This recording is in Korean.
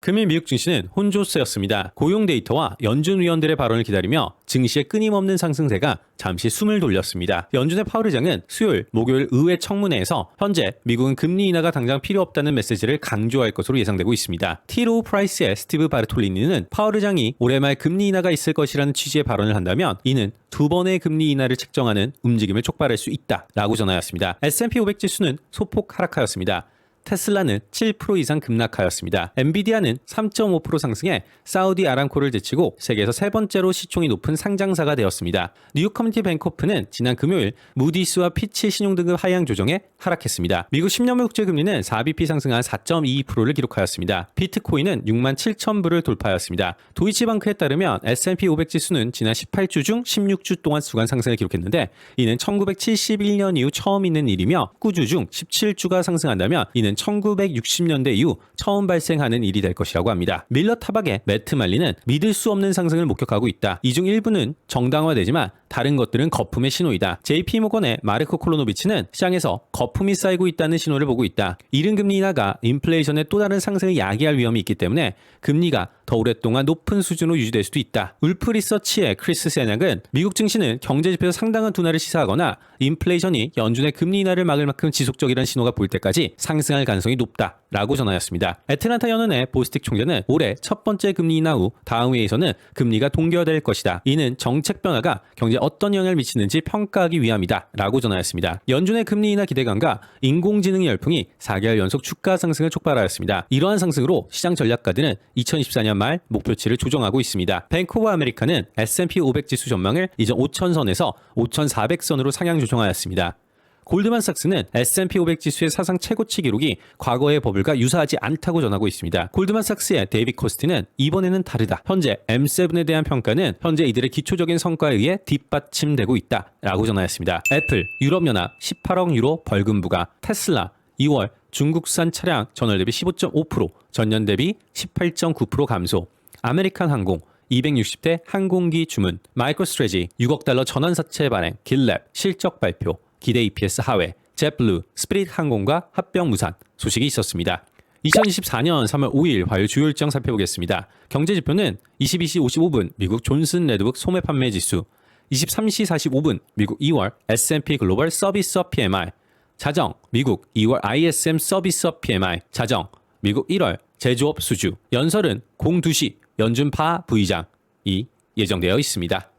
금일 미국 증시는 혼조세였습니다. 고용 데이터와 연준 위원들의 발언을 기다리며 증시의 끊임없는 상승세가 잠시 숨을 돌렸습니다. 연준의 파월 의장은 수요일, 목요일 의회 청문회에서 현재 미국은 금리 인하가 당장 필요 없다는 메시지를 강조할 것으로 예상되고 있습니다. 티로우 프라이스의 스티브 바르톨리니는 파월 의장이 올해 말 금리 인하가 있을 것이라는 취지의 발언을 한다면 이는 두 번의 금리 인하를 책정하는 움직임을 촉발할 수 있다라고 전하였습니다. S&P 500 지수는 소폭 하락하였습니다. 테슬라는 7% 이상 급락하였습니다. 엔비디아는 3.5% 상승해 사우디 아람코를 제치고 세계에서 세 번째로 시총이 높은 상장사가 되었습니다. 뉴욕 커뮤니티 뱅코프는 지난 금요일 무디스와 피치 신용등급 하향 조정에 하락했습니다. 미국 10년물 국제금리는 4bp 상승한 4.22%를 기록하였습니다. 비트코인은 6만 7천 불을 돌파하였습니다. 도이치방크에 따르면 S&P 500 지수는 지난 18주 중 16주 동안 주간 상승을 기록했는데 이는 1971년 이후 처음 있는 일이며 9주 중 17주가 상승한다면 이는 1960년대 이후 처음 발생하는 일이 될 것이라고 합니다. 밀러 타박의 매트 말리는 믿을 수 없는 상승을 목격하고 있다. 이 중 일부는 정당화되지만 다른 것들은 거품의 신호이다. JP모건의 마르코 콜로노비치는 시장에서 거품이 쌓이고 있다는 신호를 보고 있다. 이른 금리 인하가 인플레이션의 또 다른 상승을 야기할 위험이 있기 때문에 금리가 더 오랫동안 높은 수준으로 유지될 수도 있다. 울프 리서치의 크리스 세낙은 미국 증시는 경제지표에서 상당한 둔화를 시사하거나 인플레이션이 연준의 금리 인하를 막을 만큼 지속적이라는 신호가 보일 때까지 상승할 가능성이 높다라고 전하였습니다. 애틀란타 연은의 보스틱 총재는 올해 첫 번째 금리 인하 후 다음 회의에서는 금리가 동결될 것이다. 이는 정책 변화가 경제에 어떤 영향을 미치는지 평가하기 위함이다 라고 전하였습니다. 연준의 금리 인하 기대감과 인공지능 열풍이 4개월 연속 주가 상승을 촉발하였습니다. 이러한 상승으로 시장 전략가들은 2024년 말 목표치를 조정하고 있습니다. 뱅크 오브 아메리카는 S&P 500 지수 전망을 이전 5,000선에서 5,400선으로 상향 조정하였습니다. 골드만삭스는 S&P 500 지수의 사상 최고치 기록이 과거의 버블과 유사하지 않다고 전하고 있습니다. 골드만삭스의 데이빗 코스트는 이번에는 다르다. 현재 M7에 대한 평가는 현재 이들의 기초적인 성과에 의해 뒷받침되고 있다라고 전하였습니다. 애플, 유럽연합 18억 유로 벌금 부과, 테슬라 2월 중국산 차량 전월 대비 15.5%, 전년 대비 18.9% 감소, 아메리칸 항공 260대 항공기 주문, 마이크로스트레지 6억 달러 전환사채 발행, 길랩 실적 발표, 기대 EPS 하회, 젯블루, 스피릿 항공과 합병 무산 소식이 있었습니다. 2024년 3월 5일 화요일 주요 일정 살펴보겠습니다. 경제지표는 22시 55분 미국 존슨 레드북 소매 판매 지수, 23시 45분 미국 2월 S&P 글로벌 서비스업 PMI, 자정 미국 2월 ISM 서비스업 PMI, 자정 미국 1월 제조업 수주, 연설은 02시 연준 파 부의장이 예정되어 있습니다.